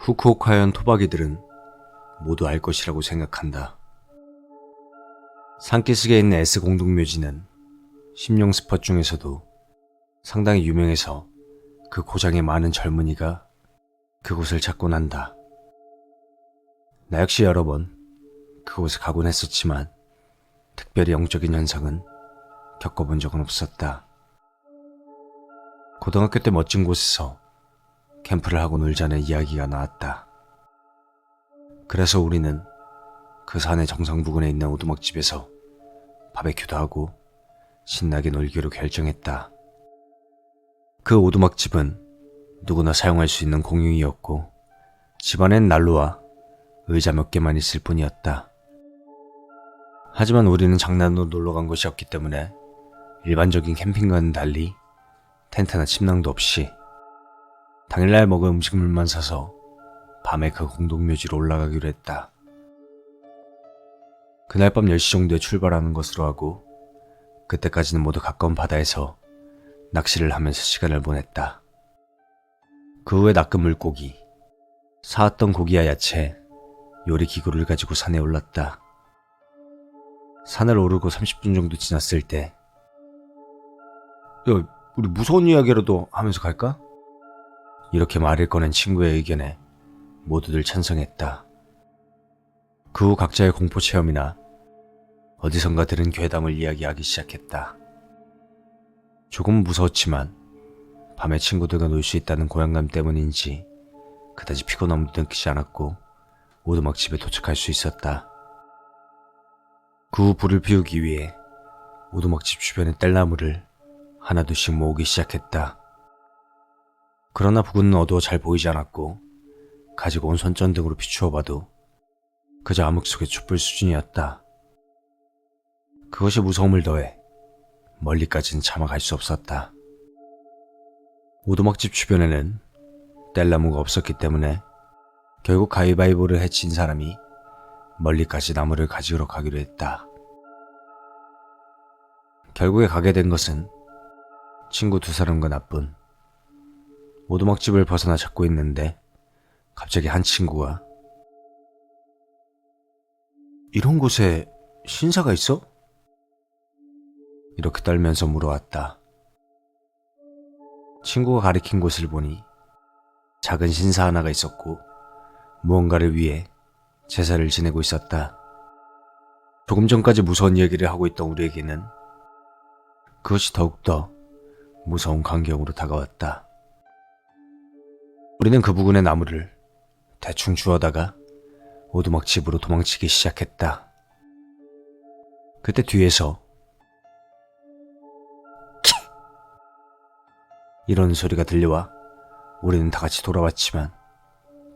후쿠오카에 온 토박이들은 모두 알 것이라고 생각한다. 산기슭에 있는 S 공동묘지는 심령 스팟 중에서도 상당히 유명해서 그 고장의 많은 젊은이가 그곳을 찾곤 한다. 나 역시 여러 번 그곳에 가곤 했었지만 특별히 영적인 현상은 겪어본 적은 없었다. 고등학교 때 멋진 곳에서 캠프를 하고 놀자는 이야기가 나왔다. 그래서 우리는 그 산의 정상 부근에 있는 오두막집에서 바베큐도 하고 신나게 놀기로 결정했다. 그 오두막집은 누구나 사용할 수 있는 공용이었고 집안엔 난로와 의자 몇 개만 있을 뿐이었다. 하지만 우리는 장난으로 놀러간 것이었기 때문에 일반적인 캠핑과는 달리 텐트나 침낭도 없이 당일날 먹은 음식물만 사서 밤에 그 공동묘지로 올라가기로 했다. 그날 밤 10시 정도에 출발하는 것으로 하고 그때까지는 모두 가까운 바다에서 낚시를 하면서 시간을 보냈다. 그 후에 낚은 물고기, 사왔던 고기와 야채, 요리기구를 가지고 산에 올랐다. 산을 오르고 30분 정도 지났을 때 야, 우리 무서운 이야기라도 하면서 갈까? 이렇게 말을 꺼낸 친구의 의견에 모두들 찬성했다. 그 후 각자의 공포 체험이나 어디선가 들은 괴담을 이야기하기 시작했다. 조금은 무서웠지만 밤에 친구들과 놀 수 있다는 고향감 때문인지 그다지 피곤함도 느끼지 않았고 오두막집에 도착할 수 있었다. 그 후 불을 피우기 위해 오두막집 주변의 뗄나무를 하나둘씩 모으기 시작했다. 그러나 부근은 어두워 잘 보이지 않았고 가지고 온 손전등으로 비추어봐도 그저 암흑 속의 촛불 수준이었다. 그것이 무서움을 더해 멀리까지는 차마 갈 수 없었다. 오두막집 주변에는 뗄나무가 없었기 때문에 결국 가위바위보를 해친 사람이 멀리까지 나무를 가지러 가기로 했다. 결국에 가게 된 것은 친구 두 사람과 나뿐. 오두막집을 벗어나 찾고 있는데 갑자기 한 친구가 이런 곳에 신사가 있어? 이렇게 떨면서 물어왔다. 친구가 가리킨 곳을 보니 작은 신사 하나가 있었고 무언가를 위해 제사를 지내고 있었다. 조금 전까지 무서운 얘기를 하고 있던 우리에게는 그것이 더욱더 무서운 광경으로 다가왔다. 우리는 그 부근의 나무를 대충 주워다가 오두막집으로 도망치기 시작했다. 그때 뒤에서 이런 소리가 들려와 우리는 다 같이 돌아왔지만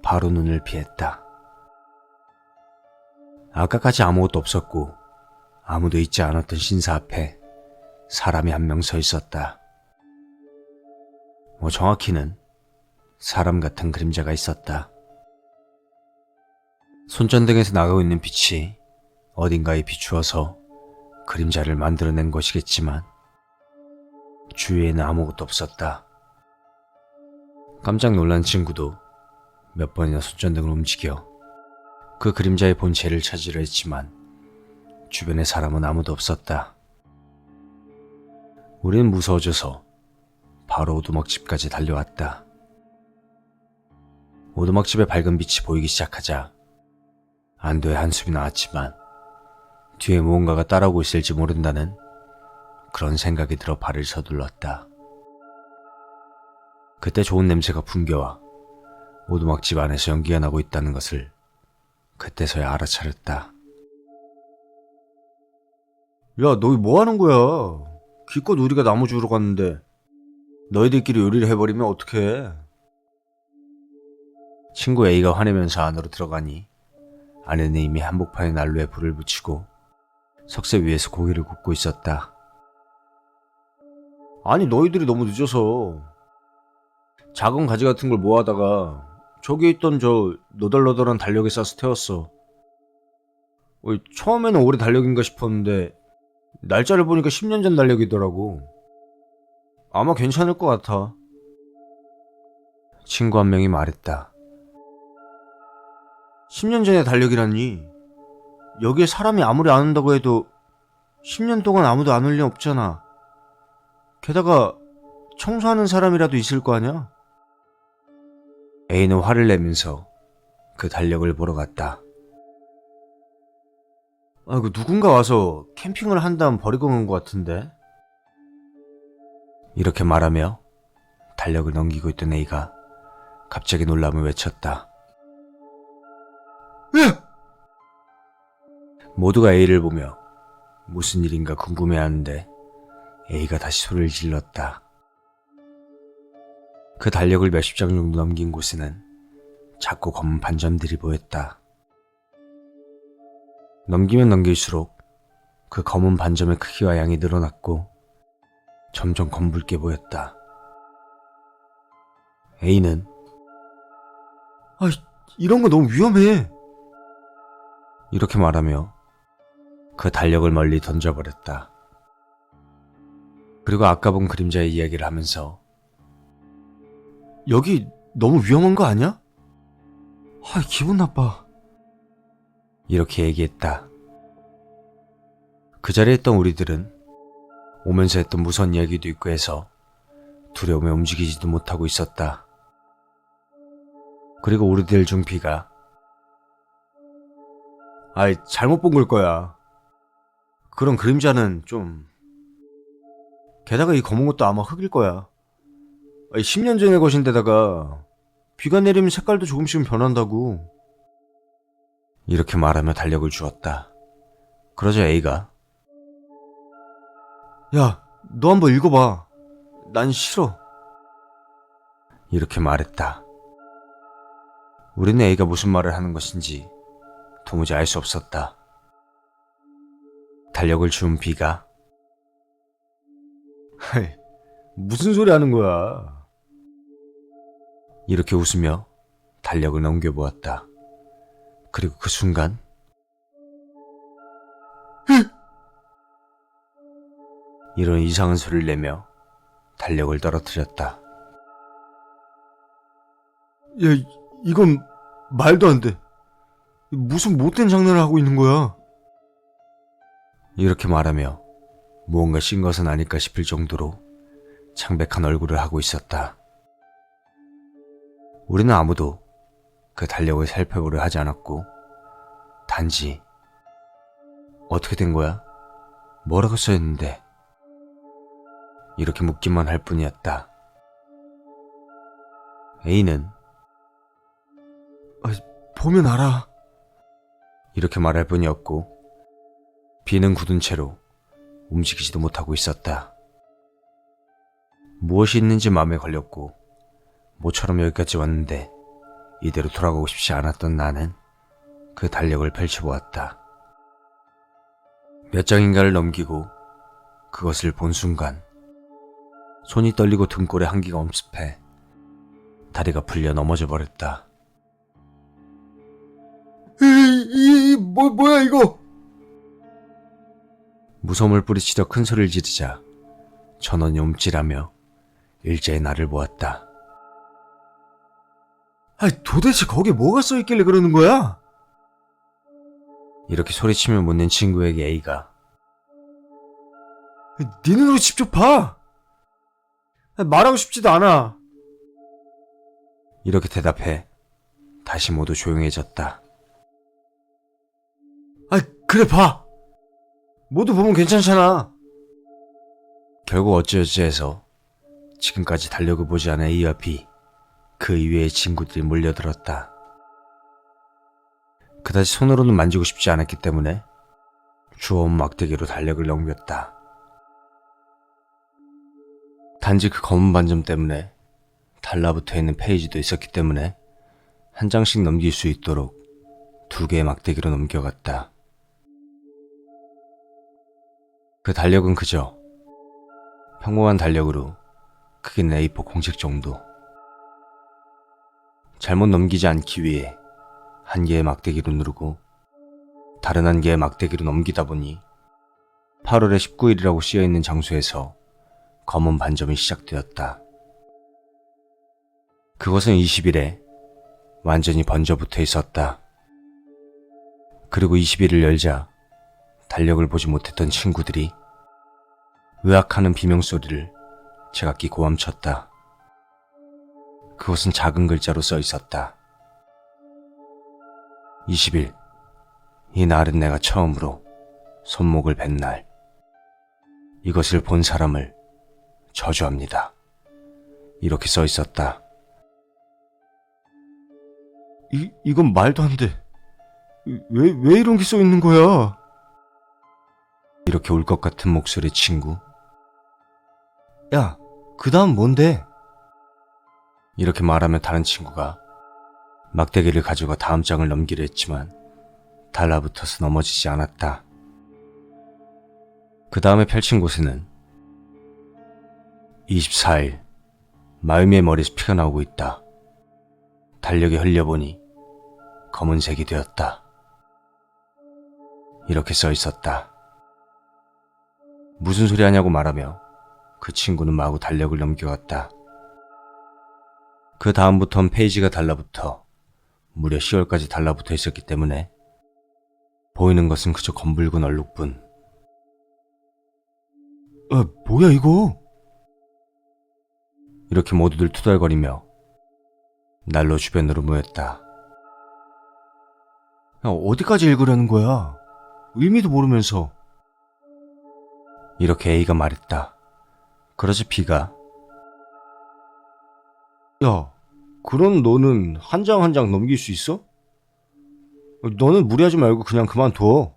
바로 눈을 피했다. 아까까지 아무것도 없었고 아무도 있지 않았던 신사 앞에 사람이 한 명 서 있었다. 정확히는 사람 같은 그림자가 있었다. 손전등에서 나가고 있는 빛이 어딘가에 비추어서 그림자를 만들어낸 것이겠지만 주위에는 아무것도 없었다. 깜짝 놀란 친구도 몇 번이나 손전등을 움직여 그 그림자의 본체를 찾으려 했지만 주변에 사람은 아무도 없었다. 우리는 무서워져서 바로 오두막집까지 달려왔다. 오두막집의 밝은 빛이 보이기 시작하자 안도의 한숨이 나왔지만 뒤에 무언가가 따라오고 있을지 모른다는 그런 생각이 들어 발을 서둘렀다. 그때 좋은 냄새가 풍겨와 오두막집 안에서 연기가 나고 있다는 것을 그때서야 알아차렸다. 야, 너희 뭐 하는 거야? 기껏 우리가 나무 주우러 갔는데 너희들끼리 요리를 해버리면 어떡해? 친구 A가 화내면서 안으로 들어가니 아내는 이미 한복판의 난로에 불을 붙이고 석쇠 위에서 고기를 굽고 있었다. 아니, 너희들이 너무 늦어서 작은 가지 같은 걸 모아다가 저기 있던 저 너덜너덜한 달력에 싸서 태웠어. 처음에는 올해 달력인가 싶었는데 날짜를 보니까 10년 전 달력이더라고. 아마 괜찮을 것 같아. 친구 한 명이 말했다. 10년 전의 달력이라니. 여기에 사람이 아무리 안 온다고 해도 10년 동안 아무도 안 올 리 없잖아. 게다가 청소하는 사람이라도 있을 거 아니야? A는 화를 내면서 그 달력을 보러 갔다. 아이고, 누군가 와서 캠핑을 한 다음 버리고 간 것 같은데? 이렇게 말하며 달력을 넘기고 있던 A가 갑자기 놀라며 외쳤다. 왜? 모두가 A를 보며 무슨 일인가 궁금해하는데 A가 다시 소리를 질렀다. 그 달력을 몇십 장 정도 넘긴 곳에는 작고 검은 반점들이 보였다. 넘기면 넘길수록 그 검은 반점의 크기와 양이 늘어났고 점점 검붉게 보였다. A는 이런 거 너무 위험해. 이렇게 말하며 그 달력을 멀리 던져버렸다. 그리고 아까 본 그림자의 이야기를 하면서 여기 너무 위험한 거 아니야? 기분 나빠. 이렇게 얘기했다. 그 자리에 있던 우리들은 오면서 했던 무서운 이야기도 있고 해서 두려움에 움직이지도 못하고 있었다. 그리고 우리들 중 B가 잘못 본 걸 거야. 그런 그림자는 좀... 게다가 이 검은 것도 아마 흙일 거야. 10년 전의 것인데다가 비가 내리면 색깔도 조금씩은 변한다고. 이렇게 말하며 달력을 주었다. 그러자 A가 야, 너 한번 읽어봐. 난 싫어. 이렇게 말했다. 우리는 A가 무슨 말을 하는 것인지 도무지 알 수 없었다. 달력을 준 B가 무슨 소리 하는 거야? 이렇게 웃으며 달력을 넘겨보았다. 그리고 그 순간 이런 이상한 소리를 내며 달력을 떨어뜨렸다. 이건 말도 안 돼. 무슨 못된 장난을 하고 있는 거야? 이렇게 말하며 무언가 신 것은 아닐까 싶을 정도로 창백한 얼굴을 하고 있었다. 우리는 아무도 그 달력을 살펴보려 하지 않았고 단지 어떻게 된 거야? 뭐라고 써있는데? 이렇게 묻기만 할 뿐이었다. A는 보면 알아. 이렇게 말할 뿐이었고 B는 굳은 채로 움직이지도 못하고 있었다. 무엇이 있는지 마음에 걸렸고 모처럼 여기까지 왔는데 이대로 돌아가고 싶지 않았던 나는 그 달력을 펼쳐보았다. 몇 장인가를 넘기고 그것을 본 순간 손이 떨리고 등골에 한기가 엄습해 다리가 풀려 넘어져 버렸다. 뭐야 이거? 무서움을 뿌리치며 큰 소리를 지르자 전원이 움찔하며 일제히 나를 보았다. 도대체 거기에 뭐가 써있길래 그러는 거야? 이렇게 소리치며 묻는 친구에게 A가 네 눈으로 직접 봐! 말하고 싶지도 않아. 이렇게 대답해 다시 모두 조용해졌다. 그래 봐! 모두 보면 괜찮잖아. 결국 어찌어찌 해서 지금까지 달력을 보지 않은 A와 B, 그 이외의 친구들이 몰려들었다. 그다지 손으로는 만지고 싶지 않았기 때문에 주워온 막대기로 달력을 넘겼다. 단지 그 검은 반점 때문에 달라붙어 있는 페이지도 있었기 때문에 한 장씩 넘길 수 있도록 2개의 막대기로 넘겨갔다. 그 달력은 그저 평범한 달력으로 크기는 A4 공책 정도. 잘못 넘기지 않기 위해 한 개의 막대기로 누르고 다른 한 개의 막대기로 넘기다 보니 8월의 19일이라고 쓰여있는 장소에서 검은 반점이 시작되었다. 그것은 20일에 완전히 번져붙어 있었다. 그리고 21을 열자 달력을 보지 못했던 친구들이 으악하는 비명소리를 제각기 고함쳤다. 그것은 작은 글자로 써 있었다. 20일. 이 날은 내가 처음으로 손목을 벤 날. 이것을 본 사람을 저주합니다. 이렇게 써 있었다. 이건 말도 안 돼. 왜 이런 게 써 있는 거야? 이렇게 울 것 같은 목소리 친구. 야, 그 다음 뭔데? 이렇게 말하며 다른 친구가 막대기를 가지고 다음 장을 넘기려 했지만 달라붙어서 넘어지지 않았다. 그 다음에 펼친 곳에는 24일. 마유미의 머리에서 피가 나오고 있다. 달력에 흘려보니 검은색이 되었다. 이렇게 써 있었다. 무슨 소리 하냐고 말하며 그 친구는 마구 달력을 넘겨갔다. 그 다음부턴 페이지가 달라붙어 무려 10월까지 달라붙어 있었기 때문에 보이는 것은 그저 검붉은 얼룩뿐. 뭐야 이거? 이렇게 모두들 투덜거리며 난로 주변으로 모였다. 야, 어디까지 읽으려는 거야? 의미도 모르면서. 이렇게 A가 말했다. 그러자 B가 야, 그럼 너는 한 장 한 장 넘길 수 있어? 너는 무리하지 말고 그냥 그만둬.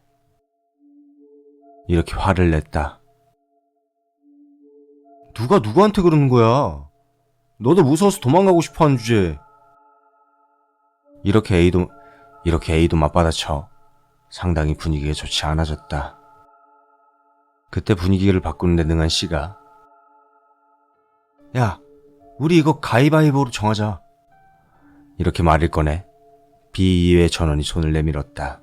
이렇게 화를 냈다. 누가 누구한테 그러는 거야? 너도 무서워서 도망가고 싶어하는 주제에. 이렇게 A도 맞받아쳐 상당히 분위기가 좋지 않아졌다. 그때 분위기를 바꾸는 데 능한 C가 야, 우리 이거 가위바위보로 정하자. 이렇게 말을 꺼내 B 이외의 전원이 손을 내밀었다.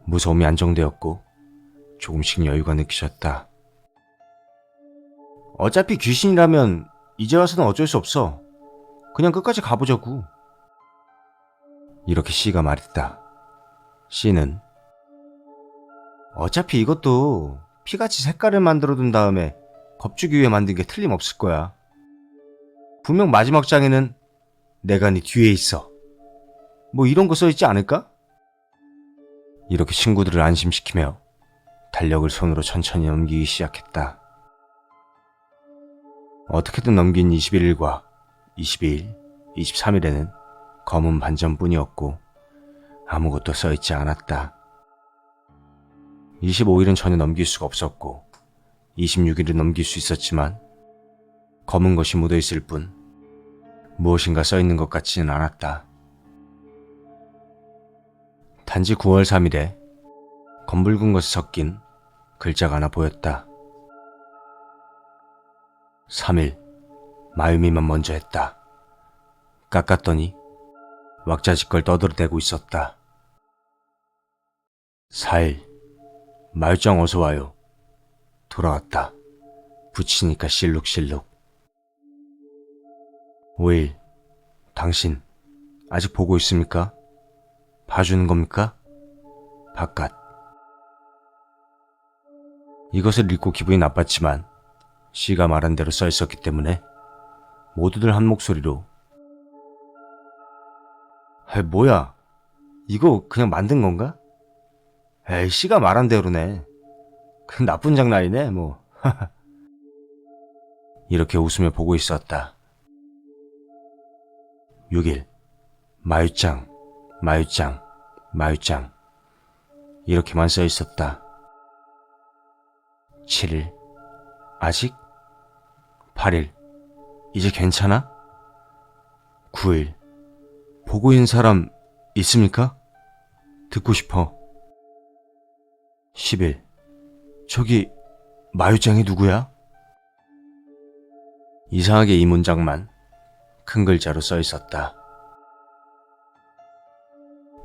무서움이 안정되었고 조금씩 여유가 느껴졌다. 어차피 귀신이라면 이제 와서는 어쩔 수 없어. 그냥 끝까지 가보자고. 이렇게 C가 말했다. C는 어차피 이것도 피같이 색깔을 만들어둔 다음에 겁주기 위해 만든 게 틀림없을 거야. 분명 마지막 장에는 내가 네 뒤에 있어. 뭐 이런 거 써있지 않을까? 이렇게 친구들을 안심시키며 달력을 손으로 천천히 넘기기 시작했다. 어떻게든 넘긴 21일과 22일, 23일에는 검은 반점뿐이었고 아무것도 써있지 않았다. 25일은 전혀 넘길 수가 없었고 26일은 넘길 수 있었지만 검은 것이 묻어있을 뿐 무엇인가 써있는 것 같지는 않았다. 단지 9월 3일에 검붉은 것이 섞인 글자가 하나 보였다. 3일, 마유미만 먼저 했다. 깎았더니 왁자지껄 떠들어대고 있었다. 4일, 마유짱 어서와요. 돌아왔다. 붙이니까 실룩실룩. 5일, 당신 아직 보고 있습니까? 봐주는 겁니까? 바깥. 이것을 읽고 기분이 나빴지만 C가 말한 대로 써 있었기 때문에 모두들 한 목소리로 뭐야, 이거 그냥 만든 건가? 에이, C가 말한 대로네. 그 나쁜 장난이네 뭐. 이렇게 웃으며 보고 있었다. 6일, 마유짱, 마유짱, 마유짱. 이렇게만 써 있었다. 7일, 아직? 8일, 이제 괜찮아? 9일, 보고 있는 사람 있습니까? 듣고 싶어. 10일, 저기 마유짱이 누구야? 이상하게 이 문장만 큰 글자로 써 있었다.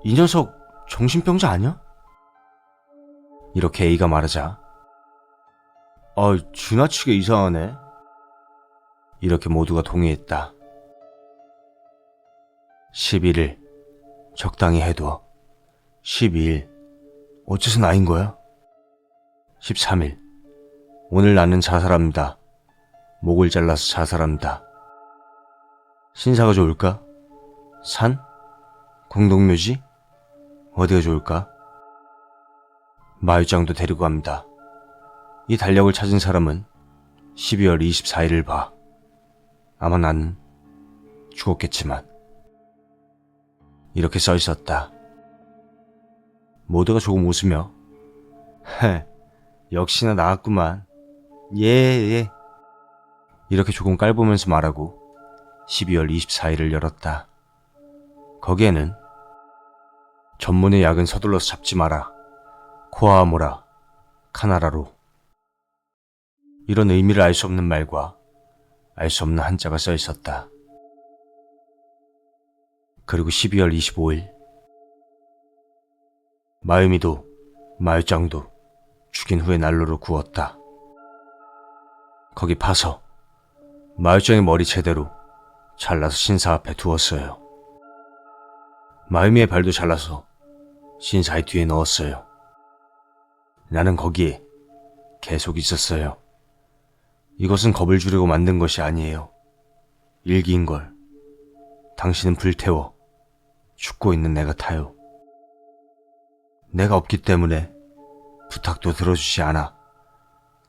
이 녀석 정신병자 아니야? 이렇게 A가 말하자 지나치게 이상하네. 이렇게 모두가 동의했다. 11일, 적당히 해둬. 12일. 어째서 나인 거야? 13일. 오늘 나는 자살합니다. 목을 잘라서 자살합니다. 신사가 좋을까? 산? 공동묘지? 어디가 좋을까? 마유짱도 데리고 갑니다. 이 달력을 찾은 사람은 12월 24일을 봐. 아마 나는 죽었겠지만. 이렇게 써 있었다. 모두가 조금 웃으며 헤, 역시나 나왔구만. 예. 이렇게 조금 깔보면서 말하고 12월 24일을 열었다. 거기에는 전문의 약은 서둘러서 잡지 마라. 코아모라, 카나라로. 이런 의미를 알 수 없는 말과 알 수 없는 한자가 써 있었다. 그리고 12월 25일. 마유미도 마유짱도 죽인 후에 난로로 구웠다. 거기 파서 마유짱의 머리채대로 잘라서 신사 앞에 두었어요. 마유미의 발도 잘라서 신사의 뒤에 넣었어요. 나는 거기에 계속 있었어요. 이것은 겁을 주려고 만든 것이 아니에요. 일기인걸. 당신은 불태워 죽고 있는 내 같아요. 내가 없기 때문에 부탁도 들어주지 않아.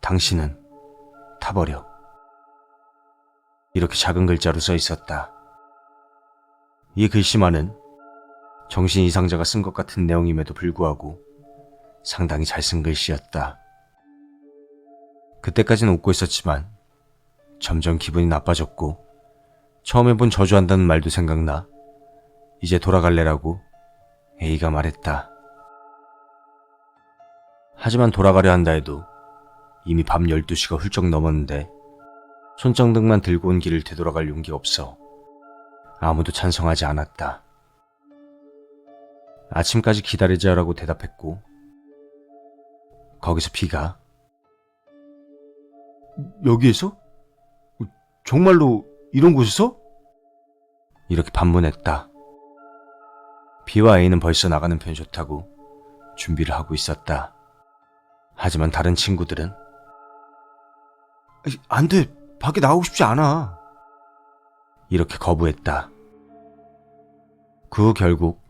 당신은 타버려. 이렇게 작은 글자로 써 있었다. 이 글씨만은 정신 이상자가 쓴 것 같은 내용임에도 불구하고 상당히 잘 쓴 글씨였다. 그때까지는 웃고 있었지만 점점 기분이 나빠졌고 처음에 본 저주한다는 말도 생각나 이제 돌아갈래라고 A가 말했다. 하지만 돌아가려 한다 해도 이미 밤 12시가 훌쩍 넘었는데 손전등만 들고 온 길을 되돌아갈 용기가 없어 아무도 찬성하지 않았다. 아침까지 기다리자라고 대답했고 거기서 B가 여기에서? 정말로 이런 곳에서? 이렇게 반문했다. B와 A는 벌써 나가는 편이 좋다고 준비를 하고 있었다. 하지만 다른 친구들은 안 돼. 밖에 나오고 싶지 않아. 이렇게 거부했다. 그 후 결국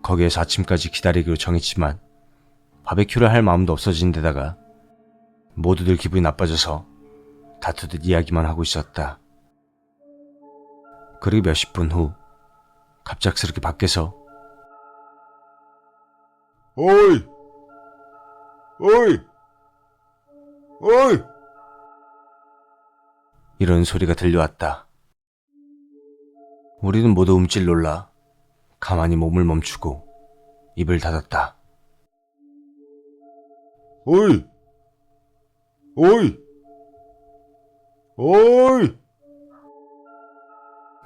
거기에서 아침까지 기다리기로 정했지만 바베큐를 할 마음도 없어진 데다가 모두들 기분이 나빠져서 다투듯 이야기만 하고 있었다. 그리고 몇십 분 후 갑작스럽게 밖에서 어이! 이런 소리가 들려왔다. 우리는 모두 움찔 놀라 가만히 몸을 멈추고 입을 닫았다. 어이!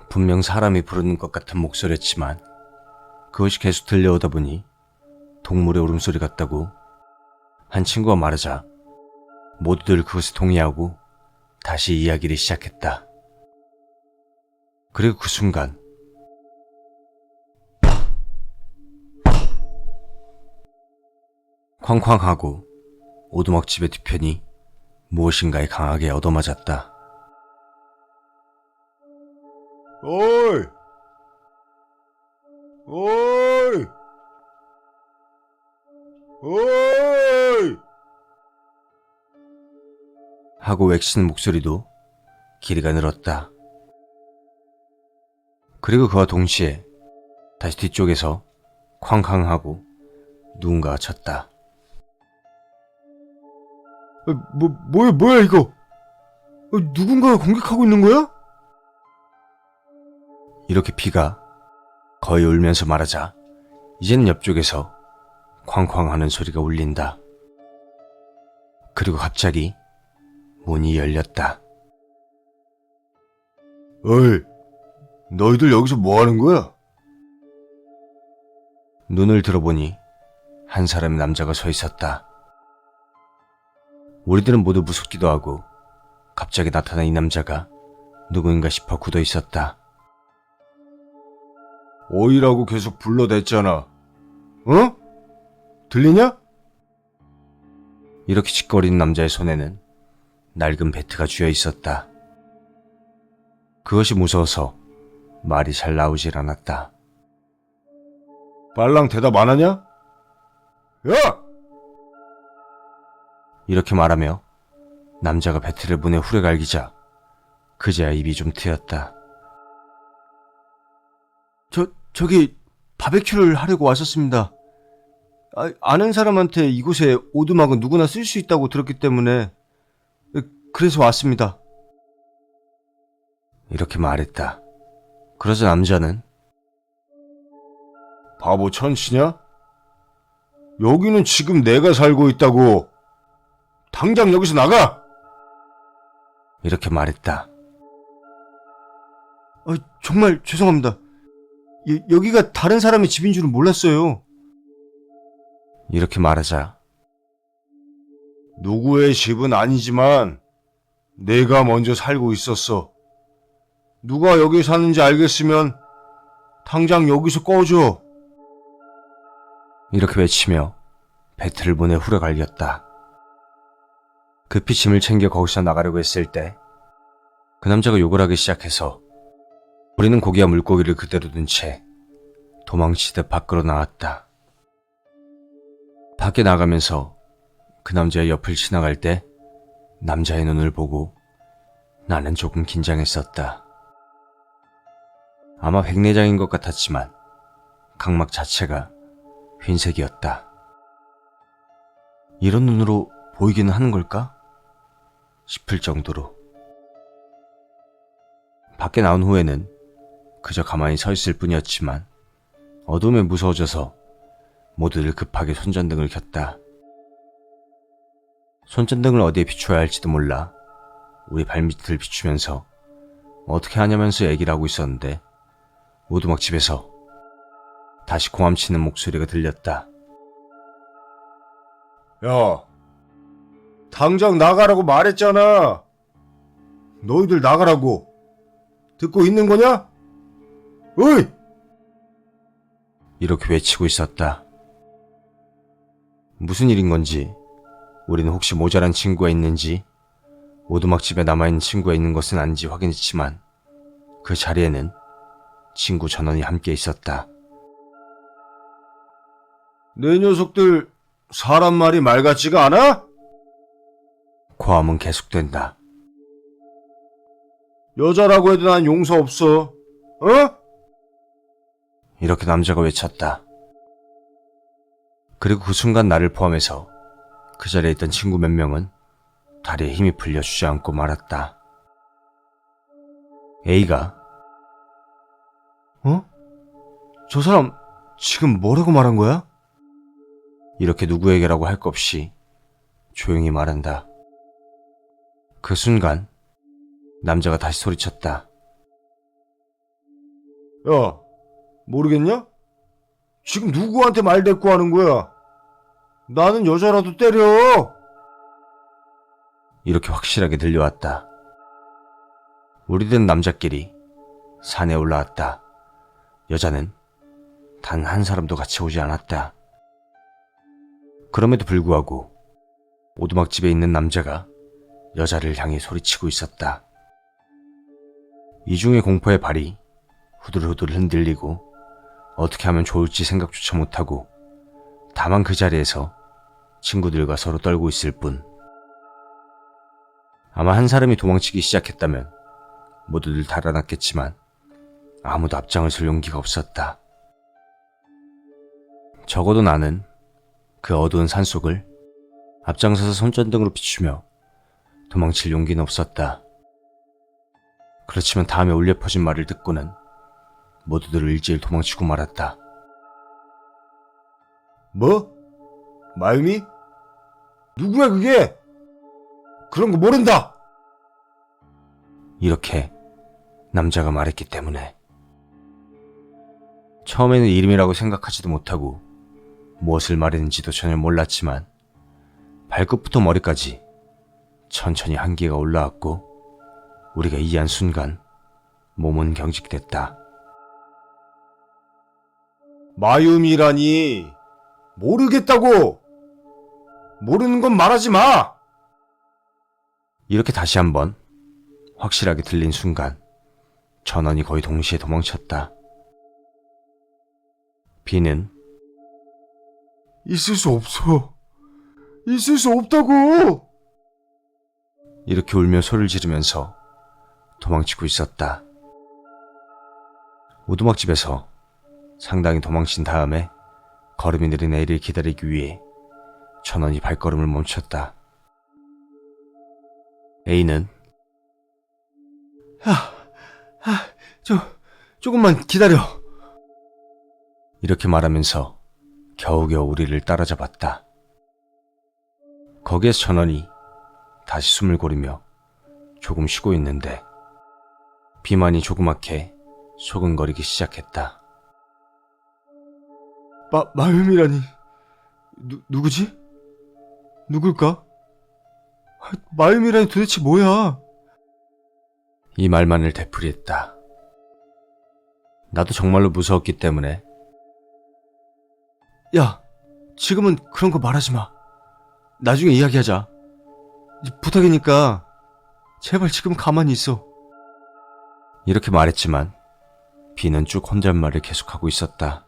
분명 사람이 부르는 것 같은 목소리였지만 그것이 계속 들려오다 보니 동물의 울음소리 같다고 한 친구가 말하자 모두들 그것에 동의하고 다시 이야기를 시작했다. 그리고 그 순간 쾅쾅하고 오두막집의 뒤편이 무엇인가에 강하게 얻어맞았다. 어이! 하고 외치는 목소리도 길이가 늘었다. 그리고 그와 동시에 다시 뒤쪽에서 쾅쾅하고 누군가가 쳤다. 뭐야 이거? 누군가가 공격하고 있는 거야? 이렇게 B가 거의 울면서 말하자 이제는 옆쪽에서 쾅쾅하는 소리가 울린다. 그리고 갑자기 문이 열렸다. 어이, 너희들 여기서 뭐 하는 거야? 눈을 들어보니 한 사람의 남자가 서 있었다. 우리들은 모두 무섭기도 하고 갑자기 나타난 이 남자가 누구인가 싶어 굳어 있었다. 어이라고 계속 불러댔잖아. 어? 들리냐? 이렇게 짓거리는 남자의 손에는 낡은 배트가 쥐어 있었다. 그것이 무서워서 말이 잘 나오질 않았다. 빨랑 대답 안 하냐? 야! 이렇게 말하며 남자가 배트를 문에 후려갈기자 그제야 입이 좀 트였다. 저기 바베큐를 하려고 왔었습니다. 아는 사람한테 이곳에 오두막은 누구나 쓸 수 있다고 들었기 때문에 그래서 왔습니다. 이렇게 말했다. 그러자 남자는 바보 천치냐? 여기는 지금 내가 살고 있다고. 당장 여기서 나가! 이렇게 말했다. 정말 죄송합니다. 여기가 다른 사람의 집인 줄은 몰랐어요. 이렇게 말하자 누구의 집은 아니지만 내가 먼저 살고 있었어. 누가 여기 사는지 알겠으면 당장 여기서 꺼져. 이렇게 외치며 배트를 문에 후려갈겼다. 급히 짐을 챙겨 거기서 나가려고 했을 때 그 남자가 욕을 하기 시작해서 우리는 고기와 물고기를 그대로 둔 채 도망치듯 밖으로 나왔다. 밖에 나가면서 그 남자의 옆을 지나갈 때 남자의 눈을 보고 나는 조금 긴장했었다. 아마 백내장인 것 같았지만 각막 자체가 흰색이었다. 이런 눈으로 보이기는 하는 걸까? 싶을 정도로. 밖에 나온 후에는 그저 가만히 서 있을 뿐이었지만 어둠에 무서워져서 모두들 급하게 손전등을 켰다. 손전등을 어디에 비춰야 할지도 몰라 우리 발밑을 비추면서 어떻게 하냐면서 얘기를 하고 있었는데 오두막집에서 다시 고함치는 목소리가 들렸다. 야, 당장 나가라고 말했잖아. 너희들 나가라고. 듣고 있는 거냐? 어이! 이렇게 외치고 있었다. 무슨 일인 건지, 우리는 혹시 모자란 친구가 있는지, 오두막집에 남아있는 친구가 있는 것은 아닌지 확인했지만 그 자리에는 친구 전원이 함께 있었다. 내 녀석들 사람 말이 말 같지가 않아? 고함은 계속된다. 여자라고 해도 난 용서 없어. 어? 이렇게 남자가 외쳤다. 그리고 그 순간 나를 포함해서 그 자리에 있던 친구 몇 명은 다리에 힘이 풀려 주저앉고 말았다. A가 저 사람 지금 뭐라고 말한 거야? 이렇게 누구에게라고 할 것 없이 조용히 말한다. 그 순간 남자가 다시 소리쳤다. 야, 모르겠냐? 지금 누구한테 말 대꾸 하는 거야? 나는 여자라도 때려. 이렇게 확실하게 들려왔다. 우리들은 남자끼리 산에 올라왔다. 여자는 단 한 사람도 같이 오지 않았다. 그럼에도 불구하고 오두막집에 있는 남자가 여자를 향해 소리치고 있었다. 이중의 공포의 발이 후들후들 흔들리고 어떻게 하면 좋을지 생각조차 못하고 다만 그 자리에서 친구들과 서로 떨고 있을 뿐. 아마 한 사람이 도망치기 시작했다면 모두들 달아났겠지만 아무도 앞장을 설 용기가 없었다. 적어도 나는 그 어두운 산속을 앞장서서 손전등으로 비추며 도망칠 용기는 없었다. 그렇지만 다음에 울려 퍼진 말을 듣고는 모두들 일제히 도망치고 말았다. 뭐? 마유미? 누구야 그게? 그런 거 모른다. 이렇게 남자가 말했기 때문에. 처음에는 이름이라고 생각하지도 못하고 무엇을 말했는지도 전혀 몰랐지만 발끝부터 머리까지 천천히 한기가 올라왔고 우리가 이해한 순간 몸은 경직됐다. 마유미라니. 모르겠다고! 모르는 건 말하지 마! 이렇게 다시 한번 확실하게 들린 순간 전원이 거의 동시에 도망쳤다. B는 있을 수 없어. 있을 수 없다고! 이렇게 울며 소리를 지르면서 도망치고 있었다. 오두막집에서 상당히 도망친 다음에 걸음이 느린 A를 기다리기 위해 전원이 발걸음을 멈췄다. A는 조금만 기다려. 이렇게 말하면서 겨우겨우 우리를 따라잡았다. 거기에서 전원이 다시 숨을 고르며 조금 쉬고 있는데 비만이 조그맣게 소근거리기 시작했다. 마음이라니. 누구지? 누굴까? 마음이라니 도대체 뭐야? 이 말만을 되풀이했다. 나도 정말로 무서웠기 때문에 야, 지금은 그런 거 말하지 마. 나중에 이야기하자. 부탁이니까 제발 지금 가만히 있어. 이렇게 말했지만 B는 쭉 혼잣말을 계속하고 있었다.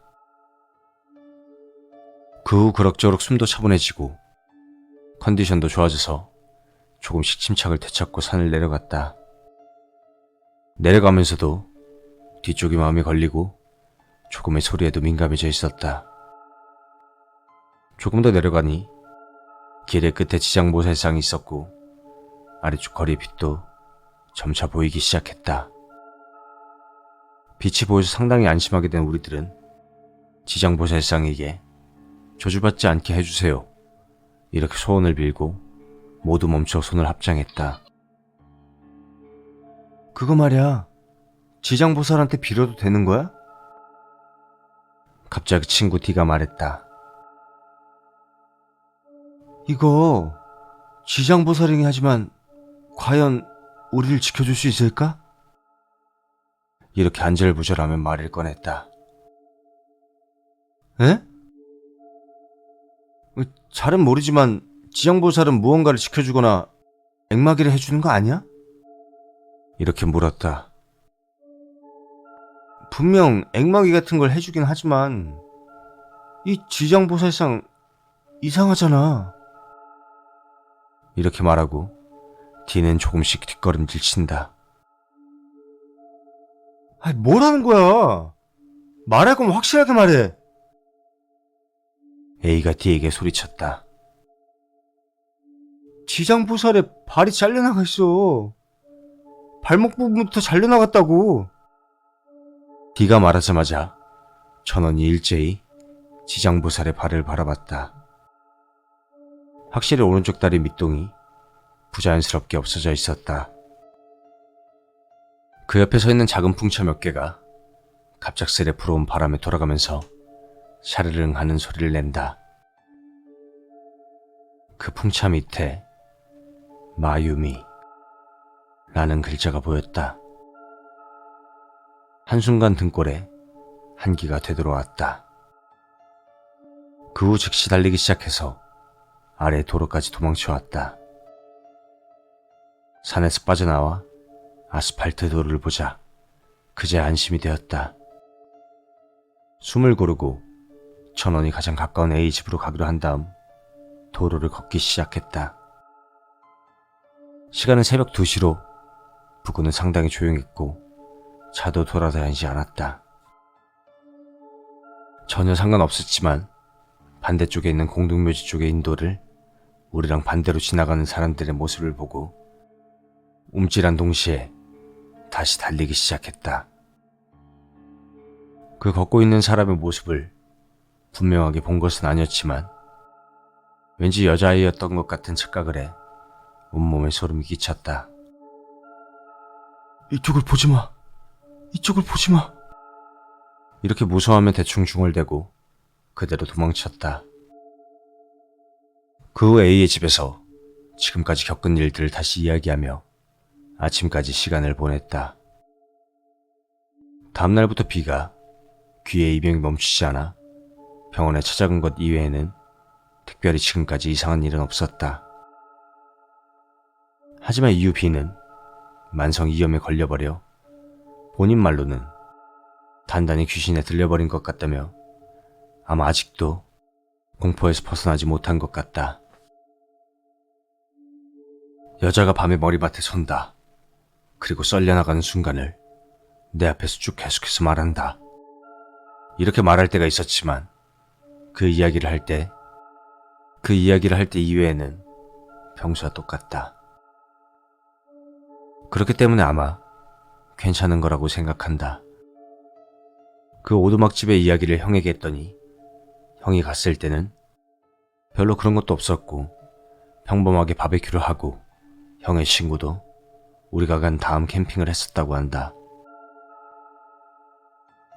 그 후 그럭저럭 숨도 차분해지고 컨디션도 좋아져서 조금씩 침착을 되찾고 산을 내려갔다. 내려가면서도 뒤쪽이 마음이 걸리고 조금의 소리에도 민감해져 있었다. 조금 더 내려가니 길의 끝에 지장보살상이 있었고 아래쪽 거리의 빛도 점차 보이기 시작했다. 빛이 보여서 상당히 안심하게 된 우리들은 지장보살상에게 저주받지 않게 해주세요. 이렇게 소원을 빌고 모두 멈춰 손을 합장했다. 그거 말이야. 지장보살한테 빌어도 되는 거야? 갑자기 친구 D가 말했다. 이거 지장보살이긴 하지만 과연 우리를 지켜줄 수 있을까? 이렇게 안절부절하며 말을 꺼냈다. 에? 잘은 모르지만 지장보살은 무언가를 지켜주거나 액막이를 해주는 거 아니야? 이렇게 물었다. 분명 액막이 같은 걸 해주긴 하지만 이 지장보살상 이상하잖아. 이렇게 말하고 D는 조금씩 뒷걸음질 친다. 뭐라는 거야? 말할 거면 확실하게 말해. A가 D에게 소리쳤다. 지장보살에 발이 잘려나가 있어. 발목 부분부터 잘려나갔다고. D가 말하자마자 전원이 일제히 지장보살의 발을 바라봤다. 확실히 오른쪽 다리 밑동이 부자연스럽게 없어져 있었다. 그 옆에 서 있는 작은 풍차 몇 개가 갑작스레 불어온 바람에 돌아가면서 샤르릉 하는 소리를 낸다. 그 풍차 밑에 마유미 라는 글자가 보였다. 한순간 등골에 한기가 되돌아왔다. 그 후 즉시 달리기 시작해서 아래 도로까지 도망쳐왔다. 산에서 빠져나와 아스팔트 도로를 보자 그제야 안심이 되었다. 숨을 고르고 전원이 가장 가까운 A 집으로 가기로 한 다음 도로를 걷기 시작했다. 시간은 새벽 2시로 부근은 상당히 조용했고 차도 돌아다니지 않았다. 전혀 상관없었지만 반대쪽에 있는 공동묘지 쪽의 인도를 우리랑 반대로 지나가는 사람들의 모습을 보고 움찔한 동시에 다시 달리기 시작했다. 그 걷고 있는 사람의 모습을 분명하게 본 것은 아니었지만 왠지 여자아이였던 것 같은 착각을 해 온몸에 소름이 끼쳤다. 이쪽을 보지 마. 이쪽을 보지 마. 이렇게 무서워하며 대충 중얼대고 그대로 도망쳤다. 그 후 A의 집에서 지금까지 겪은 일들을 다시 이야기하며 아침까지 시간을 보냈다. 다음날부터 B가 귀에 이병이 멈추지 않아 병원에 찾아간 것 이외에는 특별히 지금까지 이상한 일은 없었다. 하지만 이유 B는 만성 이염에 걸려버려 본인 말로는 단단히 귀신에 들려버린 것 같다며 아마 아직도 공포에서 벗어나지 못한 것 같다. 여자가 밤에 머리맡에 선다. 그리고 썰려나가는 순간을 내 앞에서 쭉 계속해서 말한다. 이렇게 말할 때가 있었지만 그 이야기를 할 때 이외에는 평소와 똑같다. 그렇기 때문에 아마 괜찮은 거라고 생각한다. 그 오두막집의 이야기를 형에게 했더니 형이 갔을 때는 별로 그런 것도 없었고 평범하게 바베큐를 하고 형의 친구도 우리가 간 다음 캠핑을 했었다고 한다.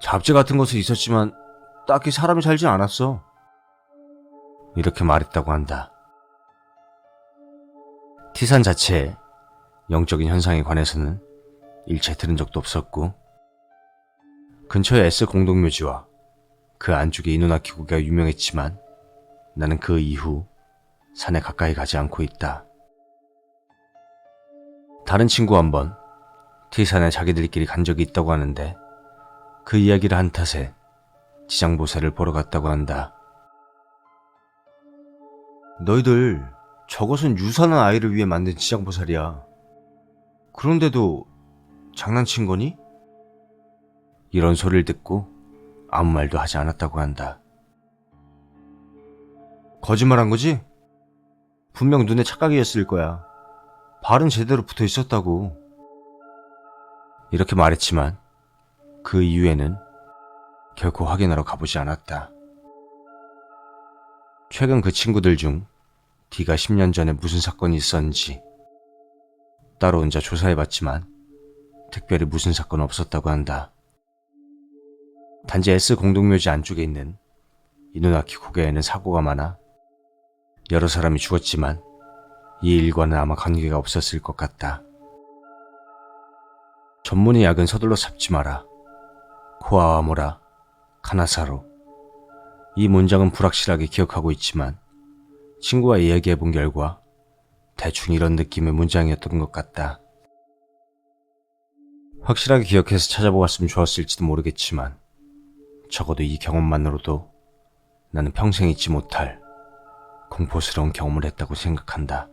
잡지 같은 것은 있었지만 딱히 사람이 살진 않았어. 이렇게 말했다고 한다. T산 자체에 영적인 현상에 관해서는 일체 들은 적도 없었고 근처에 S 공동묘지와 그 안쪽에 이누나키 고개가 유명했지만 나는 그 이후 산에 가까이 가지 않고 있다. 다른 친구 한 번 T산에 자기들끼리 간 적이 있다고 하는데 그 이야기를 한 탓에 지장보살을 보러 갔다고 한다. 너희들 저것은 유산한 아이를 위해 만든 지장보살이야. 그런데도 장난친 거니? 이런 소리를 듣고 아무 말도 하지 않았다고 한다. 거짓말한 거지? 분명 눈에 착각이었을 거야. 발은 제대로 붙어 있었다고. 이렇게 말했지만 그 이후에는 결코 확인하러 가보지 않았다. 최근 그 친구들 중 D가 10년 전에 무슨 사건이 있었는지 따로 혼자 조사해봤지만 특별히 무슨 사건은 없었다고 한다. 단지 S 공동묘지 안쪽에 있는 이누나키 고개에는 사고가 많아 여러 사람이 죽었지만 이 일과는 아마 관계가 없었을 것 같다. 전문의 약은 서둘러 잡지 마라. 코아와모라, 카나사로. 이 문장은 불확실하게 기억하고 있지만 친구와 이야기해본 결과 대충 이런 느낌의 문장이었던 것 같다. 확실하게 기억해서 찾아보았으면 좋았을지도 모르겠지만 적어도 이 경험만으로도 나는 평생 잊지 못할 공포스러운 경험을 했다고 생각한다.